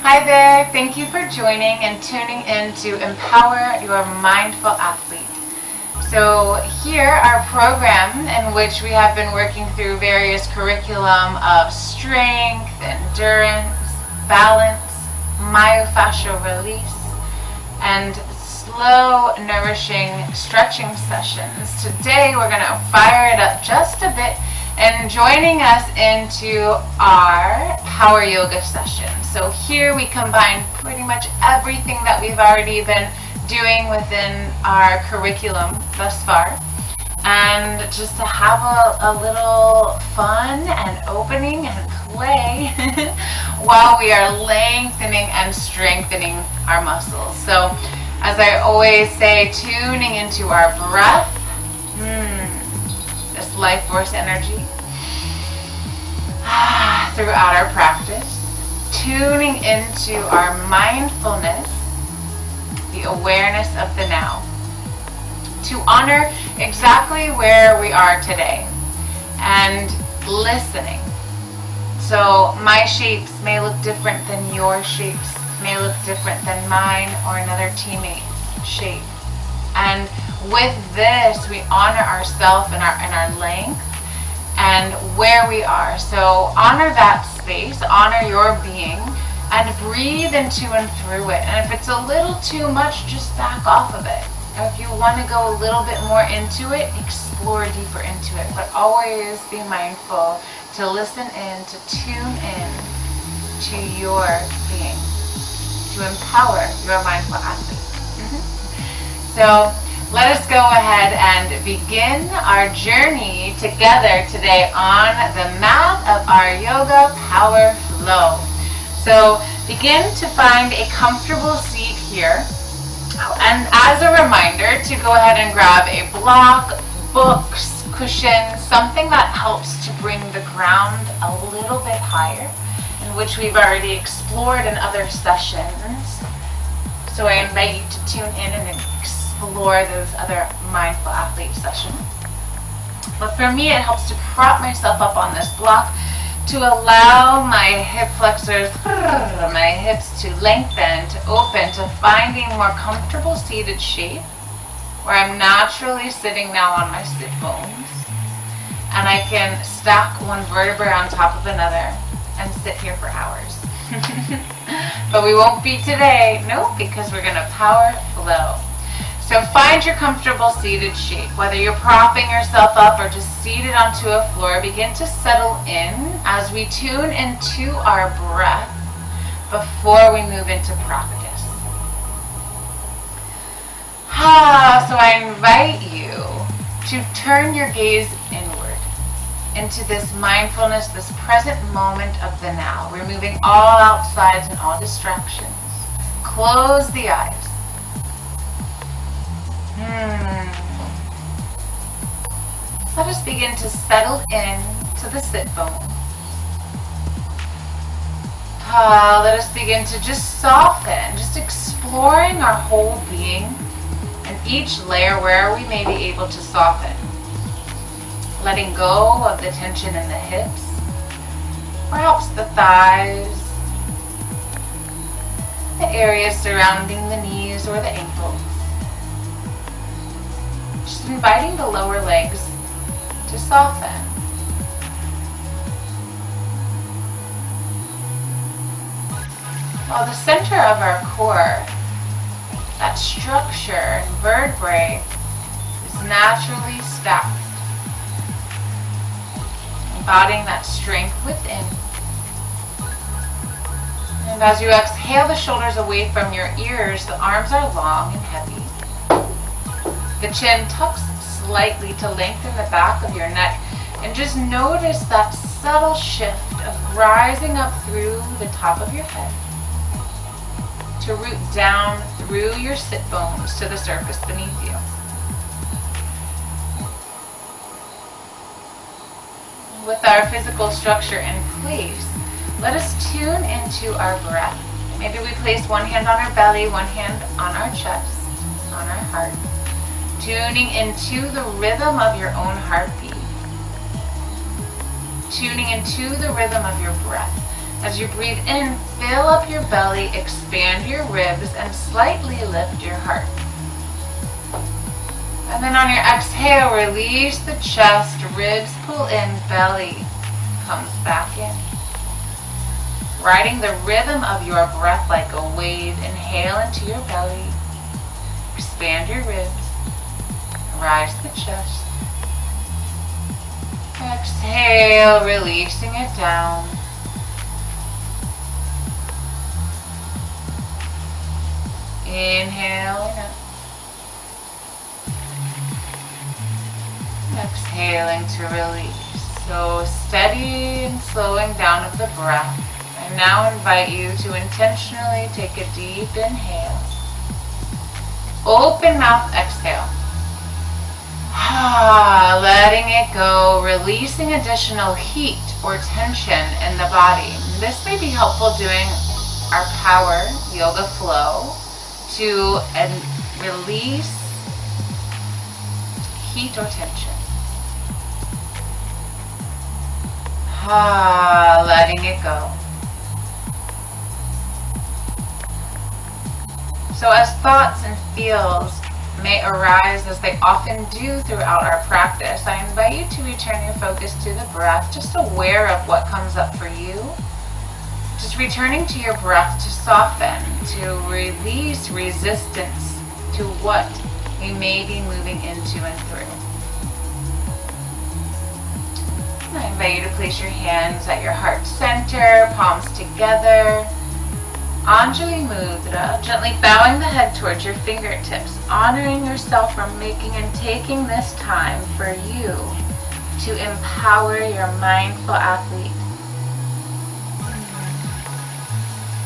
Hi there, thank you for joining and tuning in to Empower Your Mindful Athlete. So here our program in which we have been working through various curriculum of strength, endurance, balance, myofascial release, and slow, nourishing stretching sessions. Today we're going to fire it up just a bit and joining us into our power yoga session. So here we combine pretty much everything that we've already been doing within our curriculum thus far, and just to have a little fun and opening and play while we are lengthening and strengthening our muscles. So as I always say, tuning into our breath, this life force energy throughout our practice, tuning into our mindfulness, the awareness of the now, to honor exactly where we are today, and listening. So my shapes may look different than your shapes, may look different than mine or another teammate's shape. And with this, we honor ourselves and our length and where we are. So honor that space, honor your being, and breathe into and through it. And if it's a little too much, just back off of it. If you want to go a little bit more into it, explore deeper into it. But always be mindful to listen in, to tune in to your being, to empower your mindful athlete. So let us go ahead and begin our journey together today on the mat of our yoga power flow. So begin to find a comfortable seat here. And as a reminder to go ahead and grab a block, books, cushions, something that helps to bring the ground a little bit higher, in which we've already explored in other sessions. So I invite you to tune in and explore those other mindful athlete sessions. But for me, it helps to prop myself up on this block to allow my hip flexors, my hips to lengthen, to open, to finding more comfortable seated shape where I'm naturally sitting now on my sit bones, and I can stack one vertebrae on top of another and sit here for hours. But we won't be today, no, because we're going to power flow. So find your comfortable seated shape, whether you're propping yourself up or just seated onto a floor. Begin to settle in as we tune into our breath before we move into practice. So I invite you to turn your gaze inward into this mindfulness, this present moment of the now, removing all outsides and all distractions. Close the eyes. Let us begin to settle in to the sit bone. Let us begin to just soften, just exploring our whole being and each layer where we may be able to soften. Letting go of the tension in the hips, perhaps the thighs, the areas surrounding the knees or the ankles. Just inviting the lower legs to soften. While the center of our core, that structure and vertebrae, is naturally stacked, embodying that strength within. And as you exhale the shoulders away from your ears, the arms are long and heavy. The chin tucks slightly to lengthen the back of your neck, and just notice that subtle shift of rising up through the top of your head to root down through your sit bones to the surface beneath you. With our physical structure in place, let us tune into our breath. Maybe we place one hand on our belly, one hand on our chest, on our heart. Tuning into the rhythm of your own heartbeat. Tuning into the rhythm of your breath. As you breathe in, fill up your belly, expand your ribs, and slightly lift your heart. And then on your exhale, release the chest, ribs pull in, belly comes back in. Riding the rhythm of your breath like a wave, inhale into your belly, expand your ribs, rise the chest. Exhale, releasing it down. Inhaling up. Exhaling to release. So steady and slowing down of the breath. I now invite you to intentionally take a deep inhale. Open mouth exhale. Letting it go, releasing additional heat or tension in the body. This may be helpful doing our power yoga flow to release heat or tension. Letting it go. So as thoughts and feels may arise, as they often do throughout our practice, I invite you to return your focus to the breath, just aware of what comes up for you. Just returning to your breath to soften, to release resistance to what you may be moving into and through. And I invite you to place your hands at your heart center, palms together. Anjali Mudra, gently bowing the head towards your fingertips, honoring yourself for making and taking this time for you to empower your mindful athlete.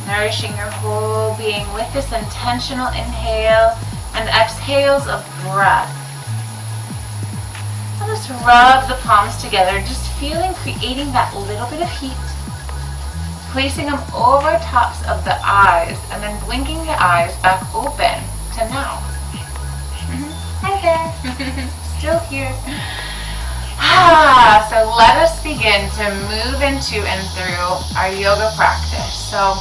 Nourishing your whole being with this intentional inhale and exhales of breath. Let us rub the palms together, just creating that little bit of heat. Placing them over tops of the eyes and then blinking the eyes back open to now. Hi there. Still here. So let us begin to move into and through our yoga practice. So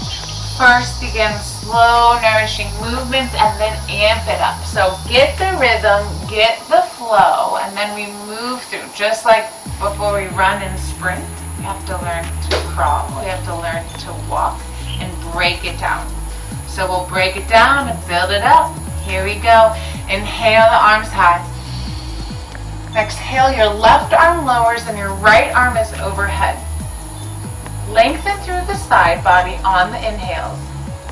first begin slow, nourishing movements and then amp it up. So get the rhythm, get the flow, and then we move through. Just like before we run and sprint, we have to learn to crawl, we have to learn to walk and break it down. So we'll break it down and build it up. Here we go. Inhale the arms high. Exhale, your left arm lowers and your right arm is overhead. Lengthen through the side body on the inhales.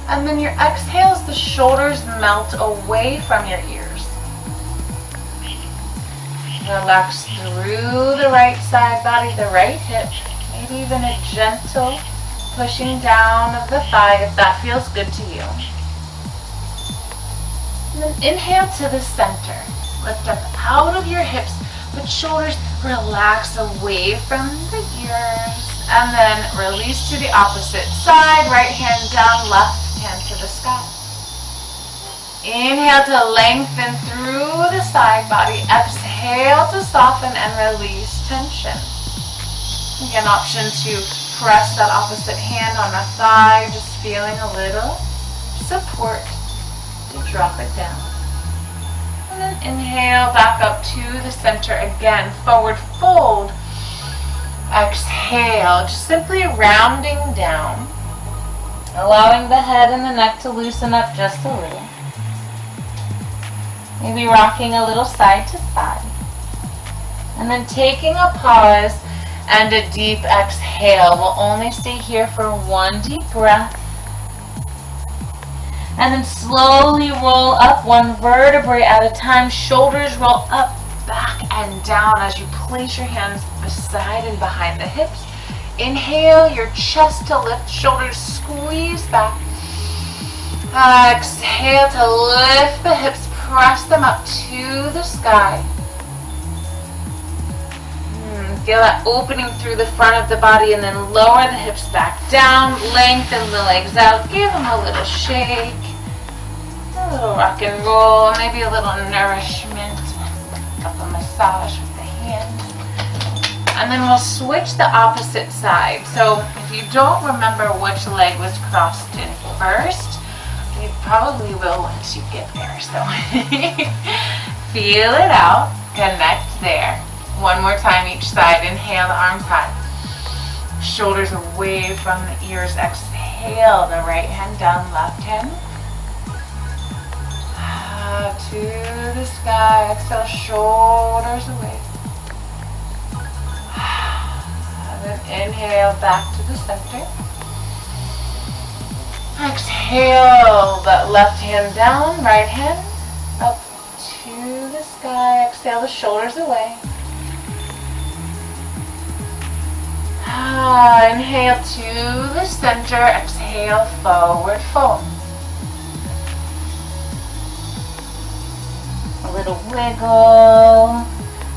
And then your exhales, the shoulders melt away from your ears. Relax through the right side body, the right hip. Maybe even a gentle pushing down of the thigh if that feels good to you. And then inhale to the center. Lift up out of your hips, but shoulders relax away from the ears. And then release to the opposite side. Right hand down, left hand to the sky. Inhale to lengthen through the side body. Exhale to soften and release tension. Again, option to press that opposite hand on the thigh, just feeling a little support to drop it down. And then inhale back up to the center again, forward fold. Exhale, just simply rounding down, allowing the head and the neck to loosen up just a little. Maybe rocking a little side to side. And then taking a pause and a deep exhale. We'll only stay here for one deep breath. And then slowly roll up one vertebrae at a time. Shoulders roll up, back, and down as you place your hands beside and behind the hips. Inhale, your chest to lift, shoulders squeeze back. Exhale to lift the hips, press them up to the sky. Feel that opening through the front of the body and then lower the hips back down, lengthen the legs out, give them a little shake, a little rock and roll, maybe a little nourishment, a massage with the hands. And then we'll switch the opposite side. So if you don't remember which leg was crossed in first, you probably will once you get there. So feel it out, connect there. One more time each side. Inhale, the arms high. Shoulders away from the ears. Exhale, the right hand down, left hand. To the sky. Exhale, shoulders away. And then inhale, back to the center. Exhale, that left hand down, right hand up to the sky. Exhale, the shoulders away. Inhale to the center. Exhale, forward fold. A little wiggle.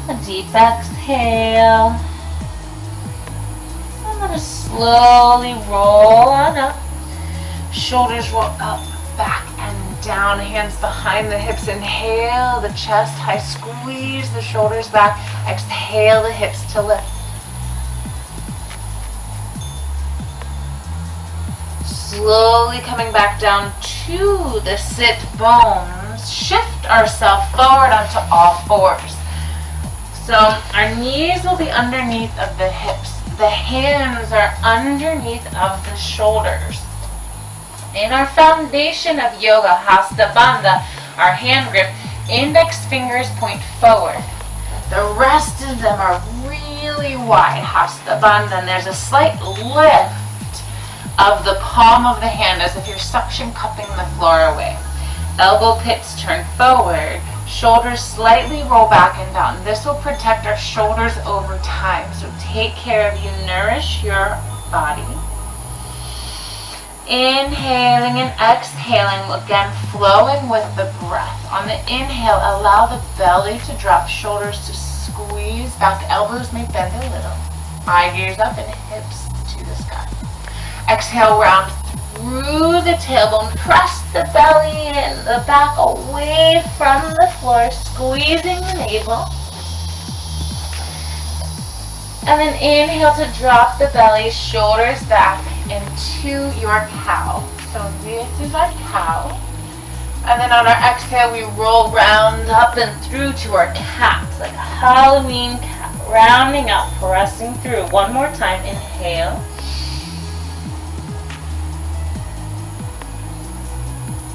A deep exhale. I'm going to slowly roll on up. Shoulders roll up, back and down. Hands behind the hips. Inhale the chest high. Squeeze the shoulders back. Exhale the hips to lift. Slowly coming back down to the sit bones. Shift ourselves forward onto all fours. So our knees will be underneath of the hips. The hands are underneath of the shoulders. In our foundation of yoga, Hasta Bandha, our hand grip, index fingers point forward. The rest of them are really wide, Hasta Bandha, and there's a slight lift of the palm of the hand as if you're suction cupping the floor away. Elbow pits turn forward, shoulders slightly roll back and down. This will protect our shoulders over time, so take care of you, nourish your body. Inhaling and exhaling, again flowing with the breath. On the inhale, allow the belly to drop, shoulders to squeeze back, elbows may bend a little. Eye gaze up and hips to the sky. Exhale, round through the tailbone, press the belly and the back away from the floor, squeezing the navel. And then inhale to drop the belly, shoulders back into your cow. So this is our cow. And then on our exhale, we roll round up and through to our cat, like a Halloween cat, rounding up, pressing through. One more time, inhale.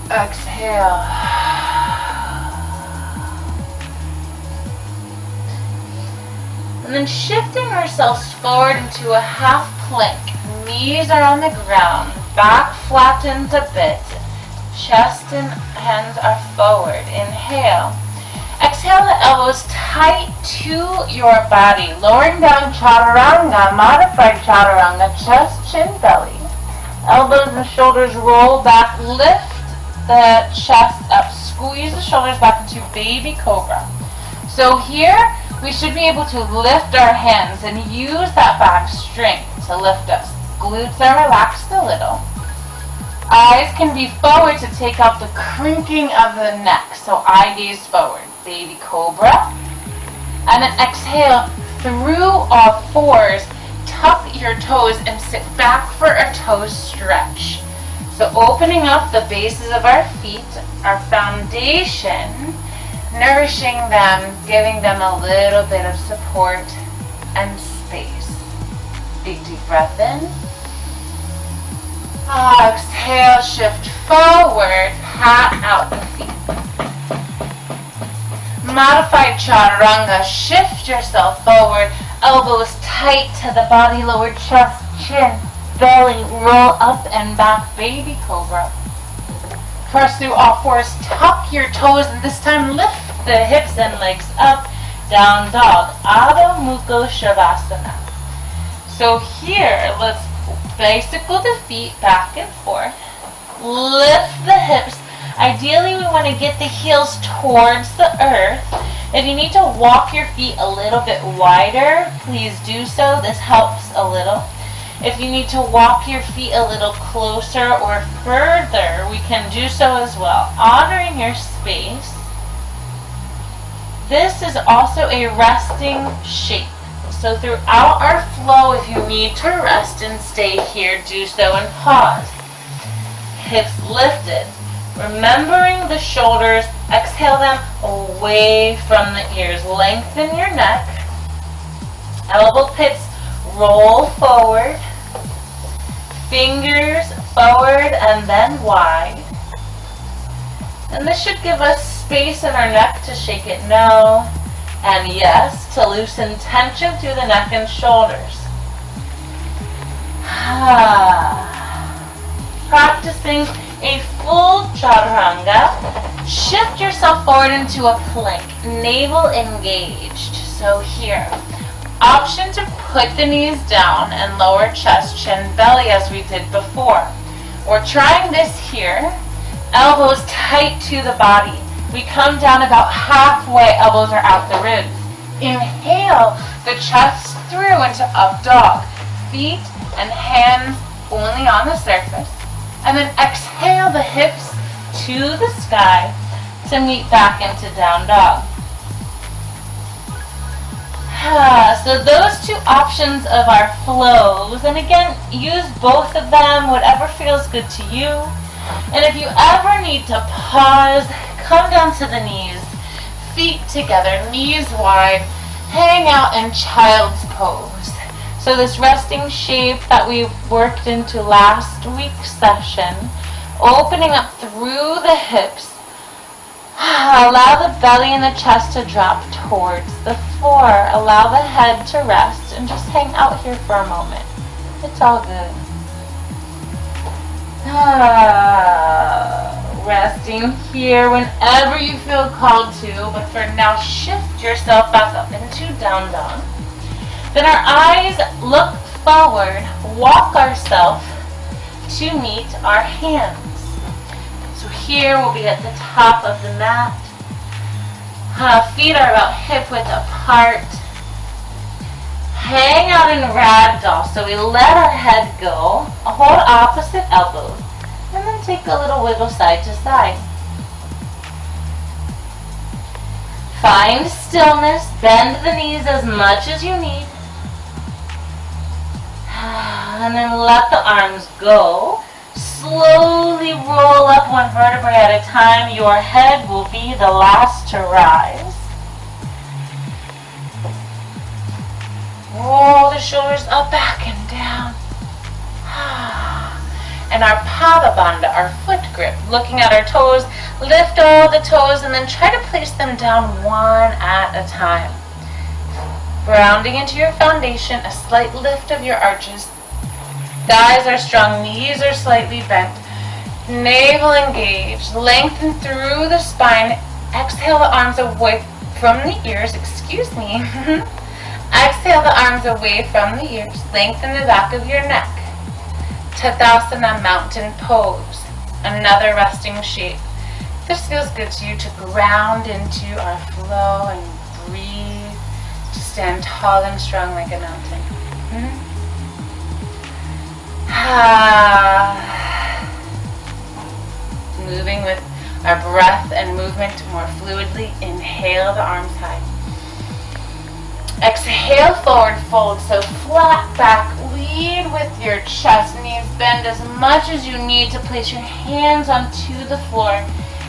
Exhale. And then shifting ourselves forward into a half plank. Knees are on the ground, back flattens a bit, chest and hands are forward. Inhale. Exhale, the elbows tight to your body. Lowering down chaturanga, modified chaturanga, chest, chin, belly. Elbows and shoulders roll back, lift the chest up, squeeze the shoulders back into baby cobra. So here we should be able to lift our hands and use that back strength to lift us. Glutes are relaxed a little. Eyes can be forward to take out the crinking of the neck. So eye gaze forward, baby cobra. And then exhale through all fours. Tuck your toes and sit back for a toe stretch. So opening up the bases of our feet, our foundation, nourishing them, giving them a little bit of support and space. Big deep breath in. Exhale, shift forward, pat out the feet. Modified chaturanga, shift yourself forward, elbows tight to the body, lower chest, chin, belly, roll up and back, baby cobra. Press through all fours, tuck your toes, and this time lift the hips and legs up, down dog, Adho Mukha Shavasana. So here, let's bicycle the feet back and forth, lift the hips. Ideally, we want to get the heels towards the earth. If you need to walk your feet a little bit wider, please do so. This helps a little. If you need to walk your feet a little closer or further, we can do so as well. Honoring your space. This is also a resting shape. So throughout our flow, if you need to rest and stay here, do so and pause. Hips lifted. Remembering the shoulders, exhale them away from the ears. Lengthen your neck. Elbow pits roll forward. Fingers forward and then wide. And this should give us space in our neck to shake it no. And yes, to loosen tension through the neck and shoulders. Practicing a full chaturanga. Shift yourself forward into a plank, navel engaged. So here, option to put the knees down and lower chest, chin, belly as we did before. We're trying this here, elbows tight to the body. We come down about halfway, elbows are out the ribs. Inhale the chest through into up dog. Feet and hands only on the surface. And then exhale the hips to the sky to meet back into down dog. So those two options of our flows, and again, use both of them, whatever feels good to you. And if you ever need to pause, come down to the knees, feet together, knees wide, hang out in child's pose. So this resting shape that we worked into last week's session, opening up through the hips. Allow the belly and the chest to drop towards the floor. Allow the head to rest and just hang out here for a moment. It's all good. Resting here whenever you feel called to, but for now shift yourself back up into down dog. Then our eyes look forward, walk ourselves to meet our hands. So here we'll be at the top of the mat. Feet are about hip width apart. Hang out in ragdoll. So we let our head go. Hold opposite elbows. And then take a little wiggle side to side. Find stillness. Bend the knees as much as you need. And then let the arms go. Slowly roll up one vertebrae at a time. Your head will be the last to rise. Roll the shoulders up, back, and down. And our pada bandha, our foot grip, looking at our toes, lift all the toes and then try to place them down one at a time. Grounding into your foundation, a slight lift of your arches. Thighs are strong, knees are slightly bent. Navel engaged, lengthen through the spine. Exhale the arms away from the ears, excuse me. Exhale the arms away from the ears. Lengthen the back of your neck. Tadasana, mountain pose. Another resting shape. This feels good to you to ground into our flow and breathe. To stand tall and strong like a mountain. Moving with our breath and movement more fluidly. Inhale the arms high. Exhale, forward fold. So flat back. Lead with your chest. Knees bend as much as you need to place your hands onto the floor.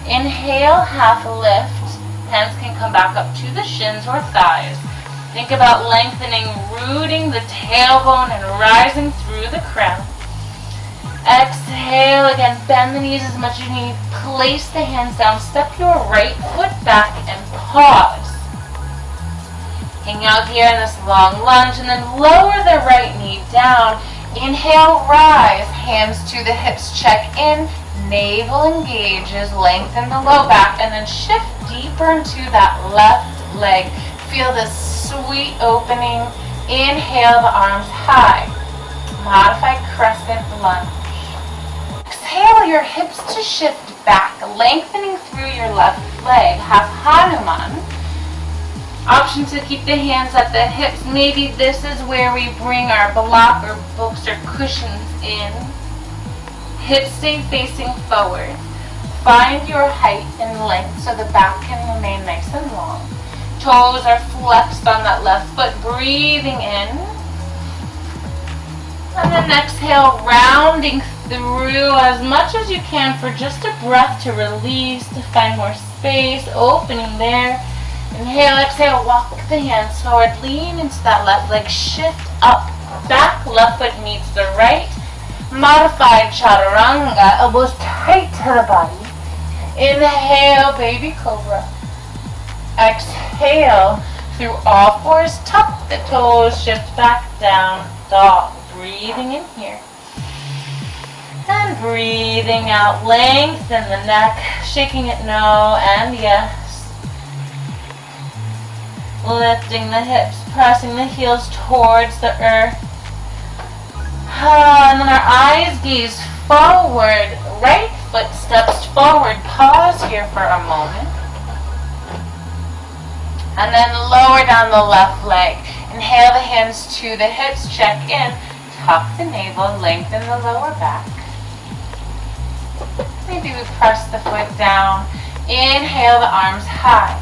Inhale, half lift. Hands can come back up to the shins or thighs. Think about lengthening, rooting the tailbone and rising through the crown. Exhale, again, bend the knees as much as you need. Place the hands down. Step your right foot back and pause. Hang out here in this long lunge and then lower the right knee down. Inhale, rise. Hands to the hips. Check in. Navel engages. Lengthen the low back and then shift deeper into that left leg. Feel this sweet opening. Inhale the arms high. Modified crescent lunge. Exhale your hips to shift back, lengthening through your left leg. Half Hanuman. Option to keep the hands at the hips. Maybe this is where we bring our block or books or cushions in. Hips stay facing forward. Find your height and length so the back can remain nice and long. toes are flexed on that left foot, breathing in. And then exhale, rounding through as much as you can for just a breath to release, to find more space, opening there. Inhale, exhale, walk the hands forward, lean into that left leg, shift up, back, left foot meets the right. Modified chaturanga, elbows tight to the body. Inhale, baby cobra. Exhale, through all fours, tuck the toes, shift back down, dog. Breathing in here. And breathing out, lengthen the neck, shaking it no and yes. Lifting the hips, pressing the heels towards the earth. And then our eyes gaze forward, right foot steps forward. Pause here for a moment. And then lower down the left leg. Inhale the hands to the hips, check in. Tuck the navel, lengthen the lower back. Maybe we press the foot down. Inhale the arms high.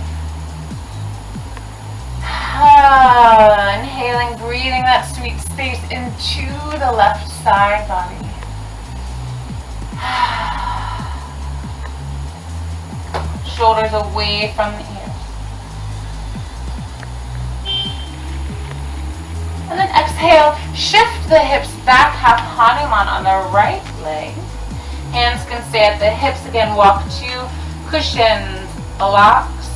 Inhaling, breathing that sweet space into the left side body. Shoulders away from the ears. And then exhale, shift the hips back, half Hanuman on the right leg. Hands can stay at the hips again, walk to cushions, blocks.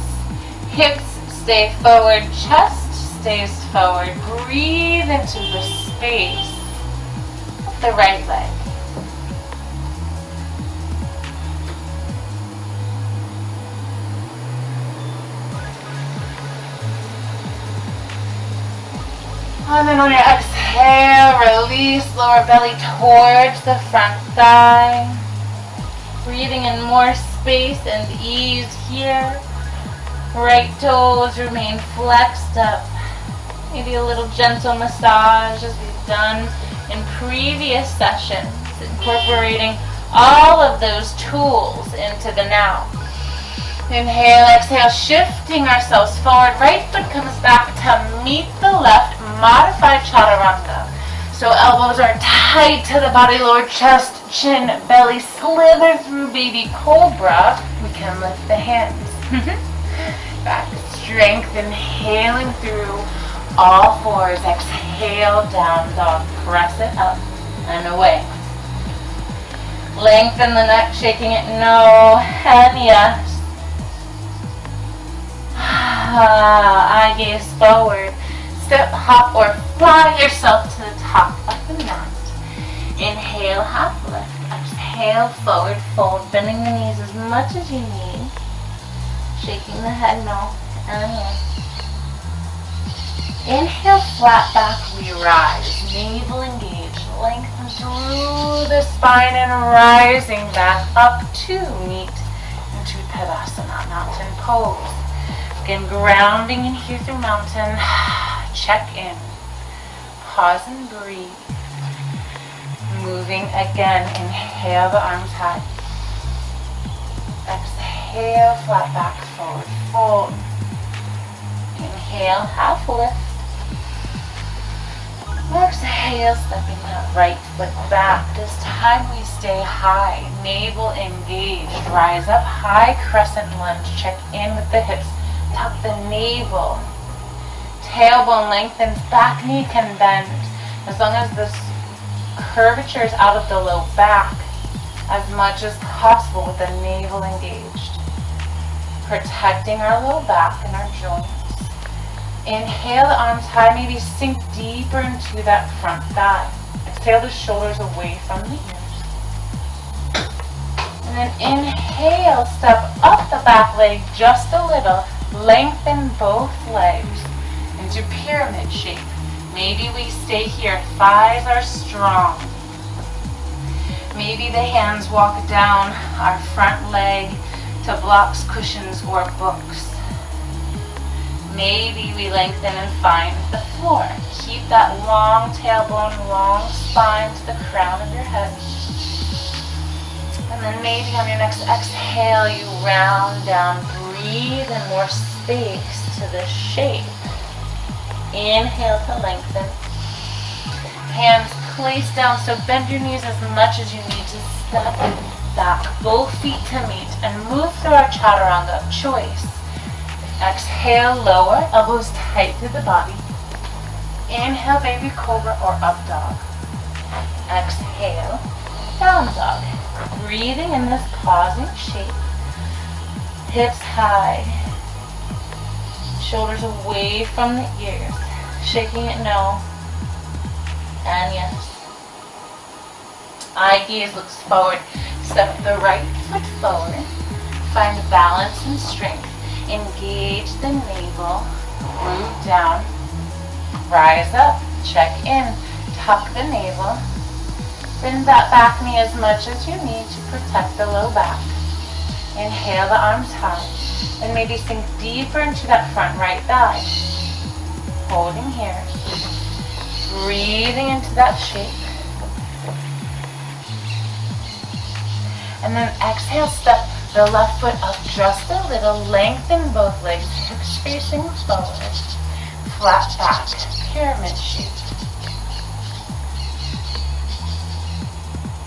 Hips stay forward, chest stays forward. Breathe into the space of the right leg. And then on your exhale, release lower belly towards the front thigh. Breathing in more space and ease here. Right toes remain flexed up. Maybe a little gentle massage as we've done in previous sessions, incorporating all of those tools into the now. Inhale, exhale, shifting ourselves forward. Right foot comes back to meet the left, modified chaturanga. So elbows are tight to the body, lower chest, chin, belly, slither through baby cobra. We can lift the hands. Back strength, inhaling through all fours. Exhale, down dog. Press it up and away. Lengthen the neck, shaking it no and yes. Eye gaze forward. Step, hop, or fly yourself to the top of the mat. Inhale, half lift. Exhale, forward fold, bending the knees as much as you need. Shaking the head no and yes. Inhale, flat back, we rise. Navel engaged. Lengthen through the spine and rising back up to meet into Tadasana, mountain pose. Again, grounding in here through mountain. Check in. Pause and breathe. Moving again. Inhale the arms high. Exhale, flat back, forward fold. Inhale, half lift. Exhale, stepping that right foot back. This time we stay high. Navel engaged. Rise up high, crescent lunge. Check in with the hips. Tuck the navel. Tailbone lengthens, back knee can bend. As long as this curvature is out of the low back, as much as possible with the navel engaged. Protecting our low back and our joints. Inhale the arms high, maybe sink deeper into that front thigh. Exhale the shoulders away from the ears. And then inhale, step up the back leg just a little. Lengthen both legs into pyramid shape. Maybe we stay here, thighs are strong. Maybe the hands walk down our front leg to blocks, cushions, or books. Maybe we lengthen and find the floor. Keep that long tailbone, long spine to the crown of your head. And then maybe on your next exhale, you round down, breathe in more space. into this shape. Inhale to lengthen. Hands placed down, so bend your knees as much as you need to step back, both feet to meet, and move through our chaturanga of choice. Exhale, lower, elbows tight to the body. Inhale, baby cobra or up dog. Exhale, down dog. Breathing in this pausing shape. Hips high. Shoulders away from the ears. Shaking it no. And yes. Eye gaze looks forward. Step the right foot forward. Find balance and strength. Engage the navel. Root down. Rise up. Check in. Tuck the navel. Bend that back knee as much as you need to protect the low back. Inhale the arms high. And maybe sink deeper into that front right thigh. Holding here. Breathing into that shape. And then exhale, step the left foot up just a little. Lengthen both legs, hips facing forward. Flat back, pyramid shape.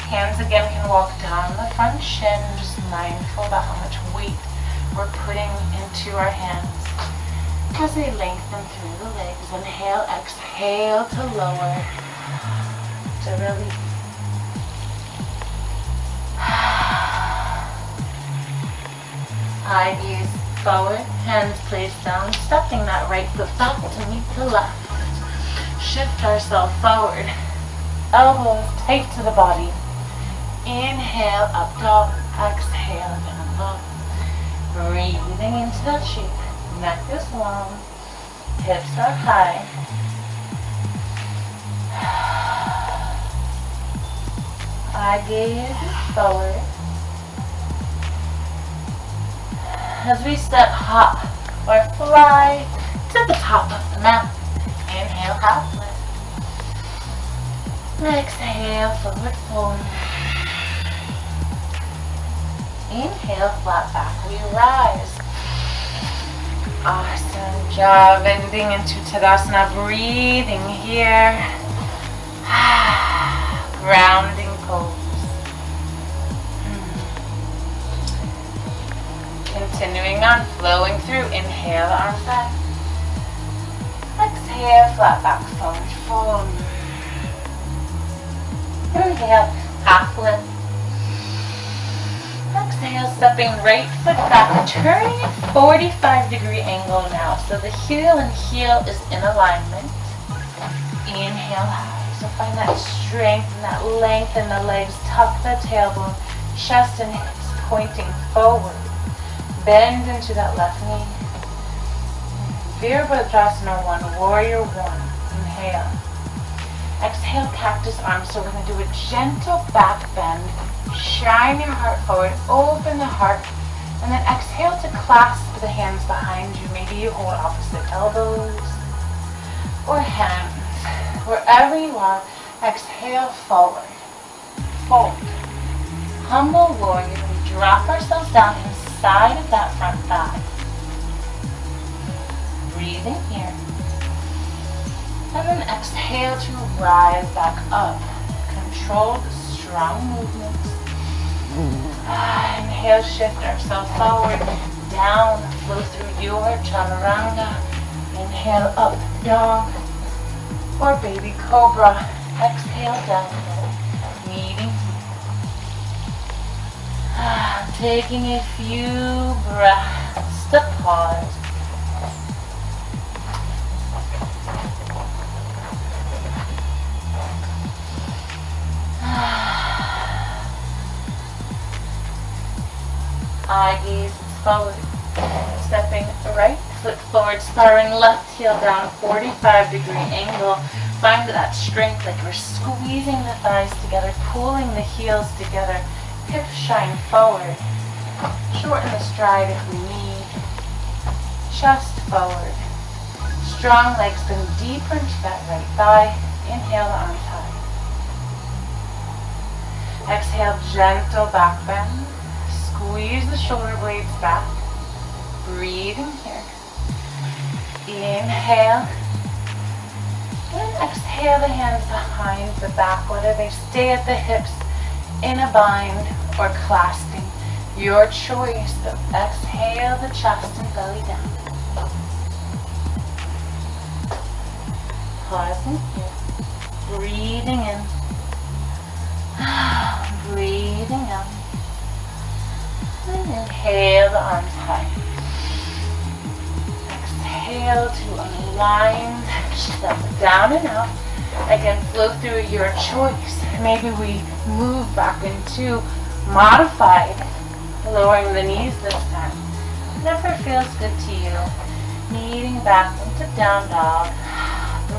Hands again can walk down the front shin, just mindful about how much weight we're putting into our hands as they lengthen through the legs. Inhale, exhale to lower, to release. Eye gaze forward, hands placed down, stepping that right foot back to meet the left. Shift ourselves forward, elbows tight to the body. Inhale, up dog, exhale, down dog. Breathing into that shape. Neck is long, hips are high. Eye gaze forward. As we step hop or fly to the top of the mat. Inhale, half lift. Exhale, forward fold. Inhale, flat back, we rise. Awesome job, bending into Tadasana, breathing here. Grounding pose. Continuing on, flowing through. Inhale, arms back. Exhale, flat back, forward fold. Inhale, half lift. Exhale, stepping right foot back, turning at 45-degree angle now. So the heel and heel is in alignment. Inhale high. So find that strength and that length in the legs. Tuck the tailbone, chest and hips pointing forward. Bend into that left knee. Virabhadrasana 1, warrior 1. Inhale. Exhale, cactus arms. So we're going to do a gentle back bend. Shine your heart forward, open the heart, and then exhale to clasp the hands behind you. Maybe you hold opposite elbows or hands. Wherever you are, exhale forward. Fold. Humble warrior. We drop ourselves down inside of that front thigh. Breathing here. And then exhale to rise back up. Controlled, strong movements. Inhale, shift ourselves forward, down, flow through your chaturanga. Inhale, up dog or baby cobra. Exhale, down dog. Meeting. Taking a few breaths to pause. Eye gaze forward, stepping right foot forward, spiraling left heel down, 45-degree angle. Find that strength, like we're squeezing the thighs together, pulling the heels together. Hips shine forward. Shorten the stride if we need. Chest forward. Strong legs, bend deeper into that right thigh. Inhale, the arms high. Exhale, gentle back bend. Squeeze the shoulder blades back. Breathe in here. Inhale. And exhale the hands behind the back, whether they stay at the hips in a bind or clasping. Your choice, but exhale the chest and belly down. Pausing here. Breathing in. Breathing out. And inhale the arms high. Exhale to unwind, step down and out. Again, flow through your choice. Maybe we move back into modified, lowering the knees this time. Whatever feels good to you. Kneading back into down dog.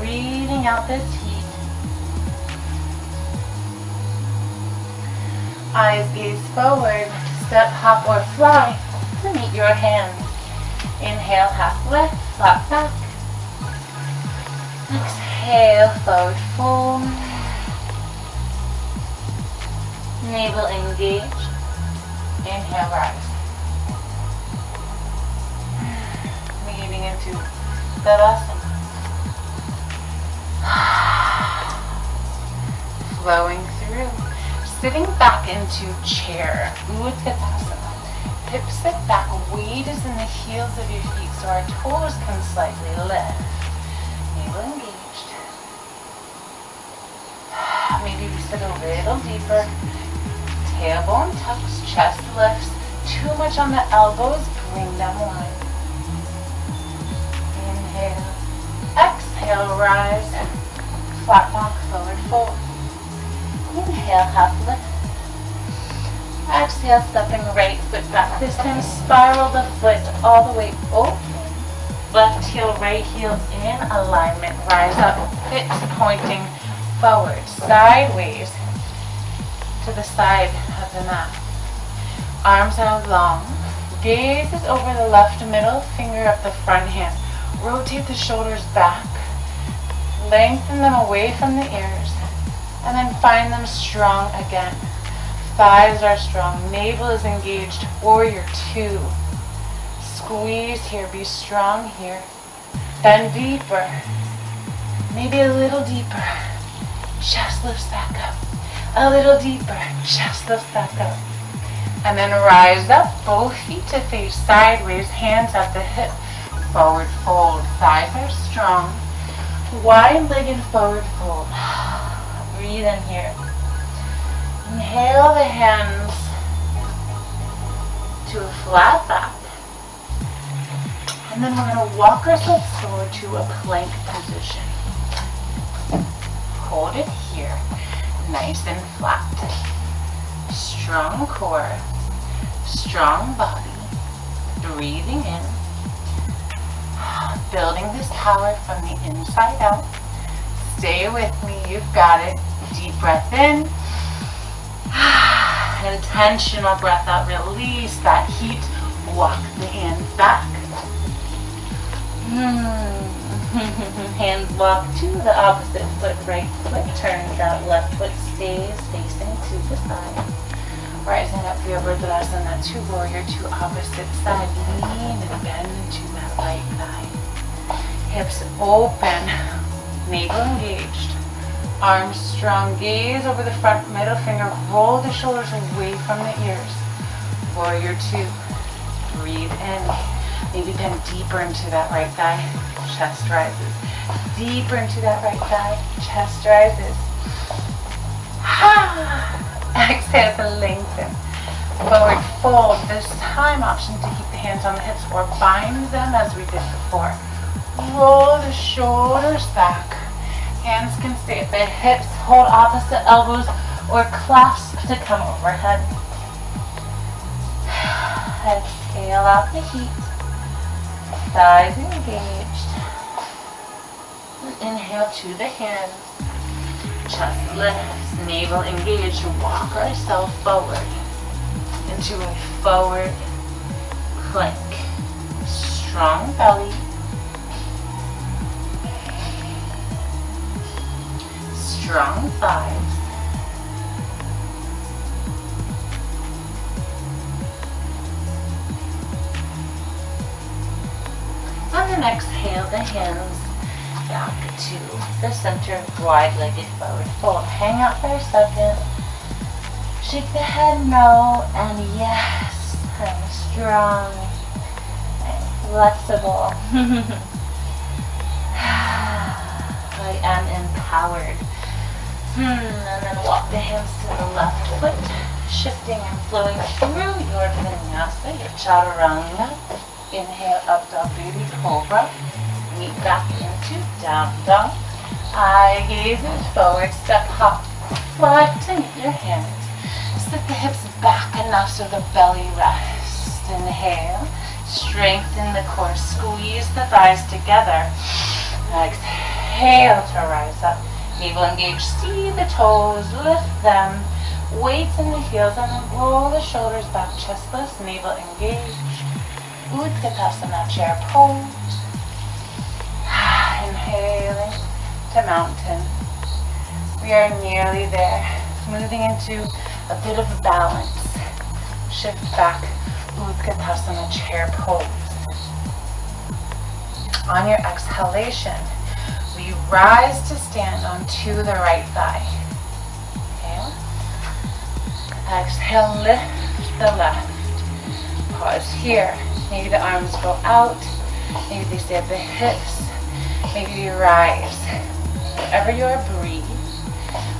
Breathing out this heat. Eyes gaze forward. Step, hop, or fly to meet your hands. Inhale, half lift, flat back. Exhale, forward fold. Navel engaged. Inhale, rise. Moving into Savasana. Flowing through. Sitting back into chair. Utkatasana. Hips sit back. Weight is in the heels of your feet so our toes can slightly lift. Navel engaged. Maybe we sit a little deeper. Tailbone tucks, chest lifts. Too much on the elbows, bring them wide. Inhale. Exhale, rise. Flat back, forward fold. Inhale, half lift. Exhale, stepping right foot back. This time spiral the foot all the way open. Left heel, right heel in alignment. Rise up, hips pointing forward, sideways to the side of the mat. Arms out long. Gaze is over the left middle finger of the front hand. Rotate the shoulders back. Lengthen them away from the ears. And then find them strong again. Thighs are strong. Navel is engaged. Warrior two. Squeeze here. Be strong here. Bend deeper. Maybe a little deeper. Chest lifts back up. A little deeper. Chest lifts back up. And then rise up. Both feet to face sideways. Hands at the hip. Forward fold. Thighs are strong. Wide-legged forward fold. Breathe in here. Inhale the hands to a flat back. And then we're going to walk ourselves forward to a plank position. Hold it here. Nice and flat. Strong core. Strong body. Breathing in. Building this power from the inside out. Stay with me, you've got it. Deep breath in. Intentional breath out. Release that heat. Walk the hands back. Hands walk to the opposite foot. Right foot turns out. Left foot stays facing to the side. Rising up for your Virabhadrasana to warrior two opposite side. Lean and bend to that right thigh. Hips open. Navel engaged. Arms strong. Gaze over the front middle finger. Roll the shoulders away from the ears. Warrior two. Breathe in. Maybe bend deeper into that right thigh. Chest rises. Deeper into that right thigh. Chest rises. Exhale to lengthen. Forward fold. This time option to keep the hands on the hips or bind them as we did before. Roll the shoulders back. Hands can stay at the hips. Hold opposite elbows or clasp to come overhead. Exhale out the heat. Thighs engaged. Inhale to the hands. Chest lifts. Navel engaged. Walk ourselves forward into a forward plank. Strong belly. Strong thighs. And then exhale the hands back to the center, wide-legged forward fold. Hang out for a second. Shake the head no, and yes. I'm strong and flexible. I am empowered. And then walk the hands to the left foot, shifting and flowing through your vinyasa, your chaturanga. Inhale, up dog, baby cobra. Meet back into down dog. Eye gazes forward, step hop, flatten your hands. Sit the hips back enough so the belly rests. Inhale, strengthen the core, squeeze the thighs together. Exhale to rise up. Navel engaged, see the toes, lift them. Weights in the heels and then roll the shoulders back, chestless, navel engaged. Utkatasana, chair pose. Inhaling to mountain. We are nearly there. Moving into a bit of balance. Shift back, Utkatasana, chair pose. On your exhalation, we rise to stand onto the right thigh. Inhale. Exhale, lift the left. Pause here. Maybe the arms go out. Maybe they stay at the hips. Maybe you rise. Wherever you are, breathe.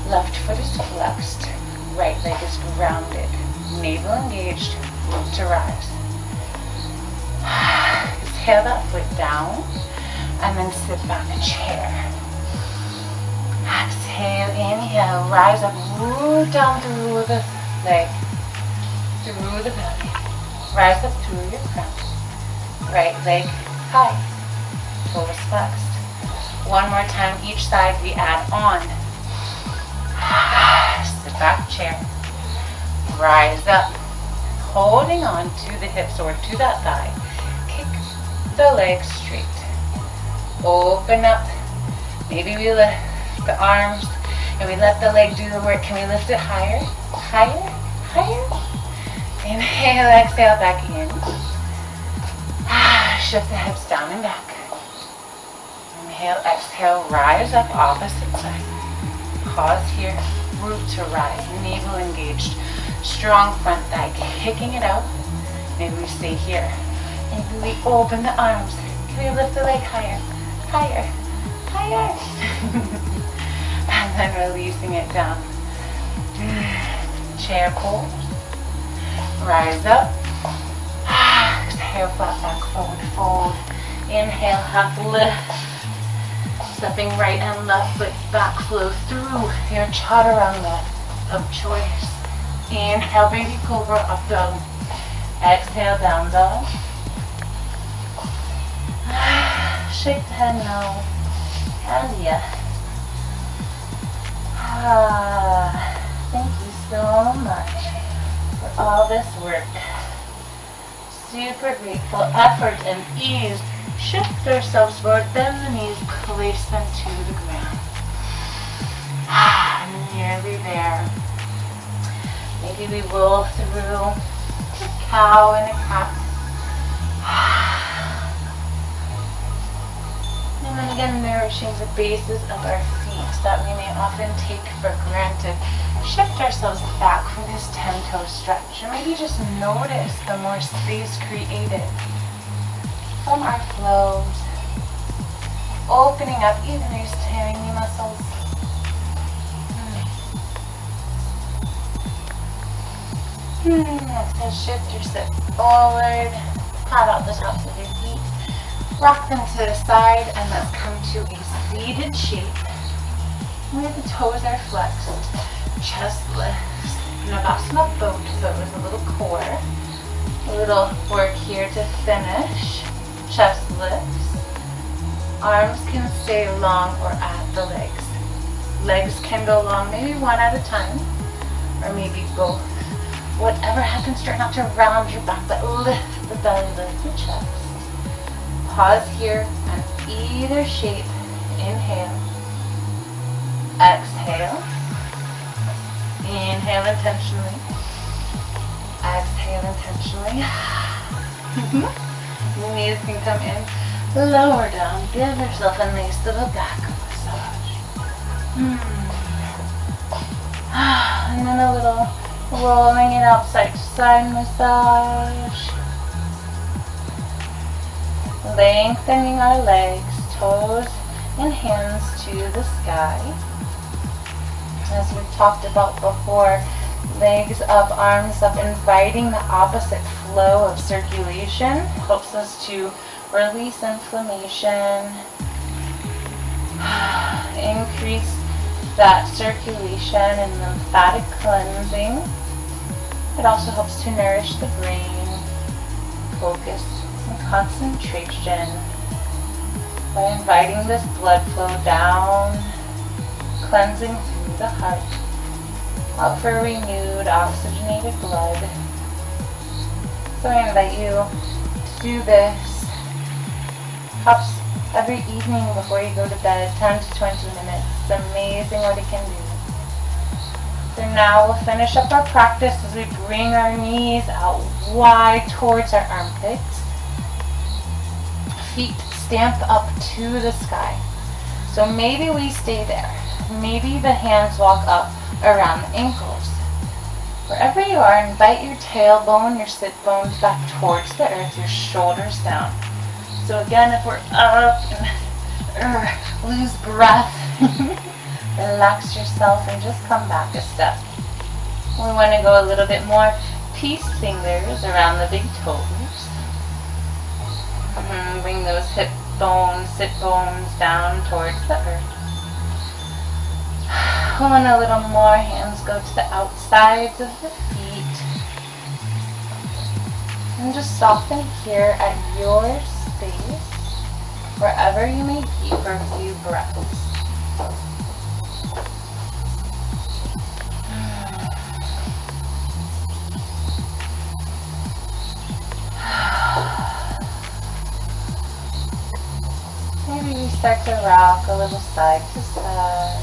Left foot is flexed. Right leg is grounded. Navel engaged. Root to rise. Exhale that foot down. And then sit back in chair. Exhale, inhale, rise up, root down through the leg, through the belly. Rise up through your crown. Right leg high, toes flexed. One more time each side, we add on. Sit back, chair. Rise up, holding on to the hips or to that thigh. Kick the leg straight. Open up. Maybe we lift the arms and we let the leg do the work. Can we lift it higher? Higher? Higher? Inhale, exhale, back in. Shift the hips down and back. Inhale, exhale, rise up, opposite side. Pause here, root to rise, navel engaged. Strong front thigh, kicking it out. Maybe we stay here. Maybe we open the arms. Can we lift the leg higher? Higher, higher. And then releasing it down. Chair pose. Rise up. Exhale, flat back, forward fold. Inhale, half lift. Stepping right and left foot back, flow through your chaturanga of choice. Inhale, baby cobra, up dog. Exhale, down dog. Shake the head no, and yes. Thank you so much for all this work. Super grateful, effort and ease. Shift ourselves forward, bend the knees, place them to the ground. Nearly there. Maybe we roll through a cow and a cat. And then again, nourishing the bases of our feet that we may often take for granted. Shift ourselves back for this 10-toe stretch. And maybe just notice the more space created from our flows. Opening up even these tiny muscles. Exhale, shift your sit forward. Pat out the tops of your feet. Rock them to the side and let's come to a seated shape where the toes are flexed. Chest lifts. Navasana boat pose, a little core. A little work here to finish. Chest lifts. Arms can stay long or at the legs. Legs can go long, maybe one at a time, or maybe both. Whatever happens, try not to round your back, but lift the belly, lift the chest. Pause here on either shape. Inhale. Exhale. Inhale intentionally. Exhale intentionally. The knees can come in Lower down. Give yourself a nice little back massage. And then a little rolling it out side to side massage. Lengthening our legs, toes and hands to the sky. As we've talked about before, legs up, arms up, inviting the opposite flow of circulation helps us to release inflammation, increase that circulation and lymphatic cleansing. It also helps to nourish the brain, focus and concentration by inviting this blood flow down, cleansing through the heart, out for renewed oxygenated blood. So I invite you to do this perhaps every evening before you go to bed, 10 to 20 minutes. It's amazing what it can do. So now we'll finish up our practice as we bring our knees out wide towards our armpits. Feet stamp up to the sky. So maybe we stay there. Maybe the hands walk up around the ankles. Wherever you are, invite your tailbone, your sit bones back towards the earth, your shoulders down. So again, if we're up and lose breath, relax yourself and just come back a step. We want to go a little bit more peace fingers around the big toes. Bring those hip bones, sit bones down towards the earth. And a little more, hands go to the outsides of the feet. And just soften here at your space, wherever you may be for a few breaths. Maybe we start to rock a little side to side.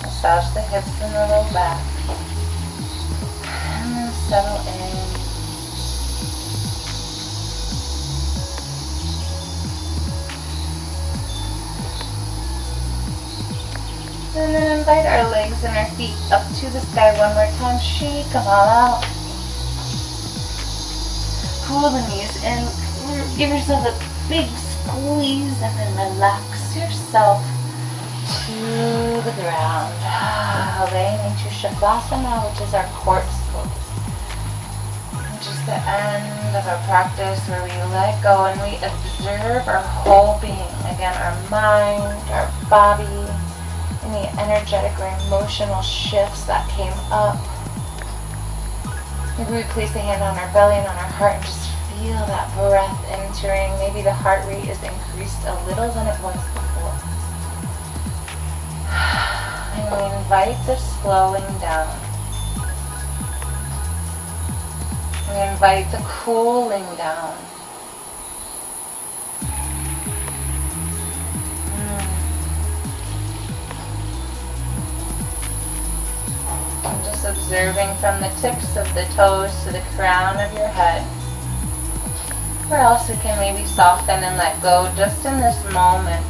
Massage the hips and the low back. And then settle in. And then invite our legs and our feet up to the sky one more time. Shake them all out. Pull the knees in. Give yourself a big squeeze and then relax yourself to the ground. Laying into Shavasana, which is our corpse pose. Which is the end of our practice where we let go and we observe our whole being. Again, our mind, our body, any energetic or emotional shifts that came up. Maybe we place a hand on our belly and on our heart and just feel that breath entering. Maybe the heart rate is increased a little than it was before. And we invite the slowing down. We invite the cooling down. And just observing from the tips of the toes to the crown of your head. Where else we can maybe soften and let go just in this moment.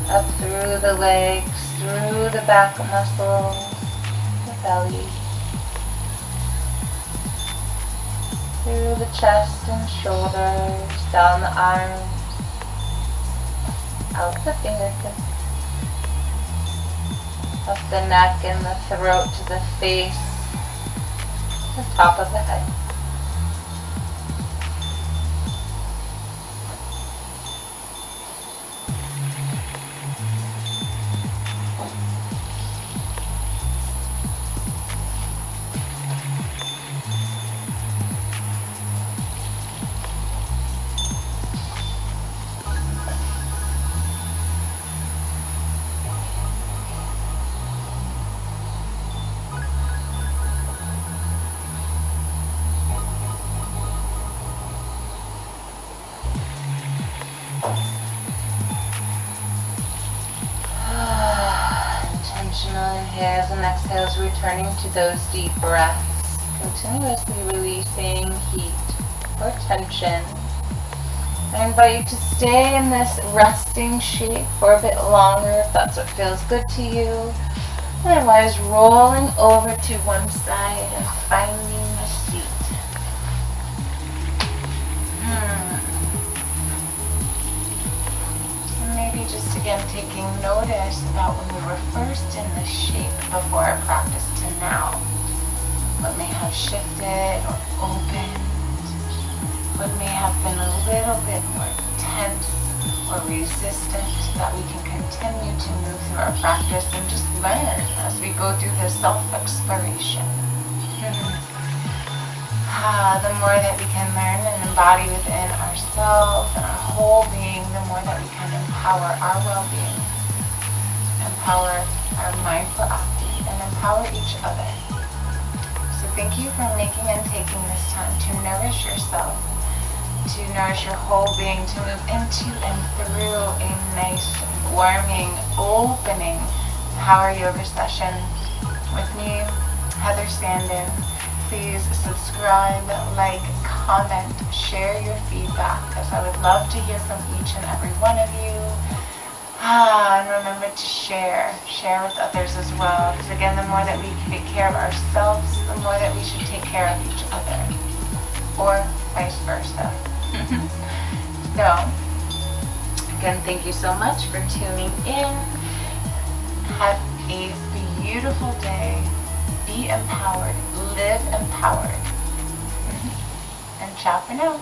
Up through the legs, through the back muscles, the belly, through the chest and shoulders, down the arms, out the fingertips, up the neck and the throat to the face, the top of the head. inhales and exhales, returning to those deep breaths, continuously releasing heat or tension. I invite you to stay in this resting shape for a bit longer if that's what feels good to you. Otherwise, rolling over to one side and finding a seat. And maybe just again taking notice about when we were first in this shape before our practice to now. What may have shifted or opened. What may have been a little bit more tense or resistant, that we can continue to move through our practice and just learn as we go through this self-exploration. The more that we can learn and embody within ourselves and our whole being, the more that we can empower our well-being, empower our mindful acting, and empower each other. So thank you for making and taking this time to nourish yourself, to nourish your whole being, to move into and through a nice, warming, opening power yoga session with me, Heather Sandin. Please subscribe, like, comment, share your feedback, because I would love to hear from each and every one of you. And remember to share with others as well, because again, the more that we take care of ourselves, the more that we should take care of each other, or vice versa. So, again, thank you so much for tuning in. Have a beautiful day. Be empowered. Live empowered. And ciao for now.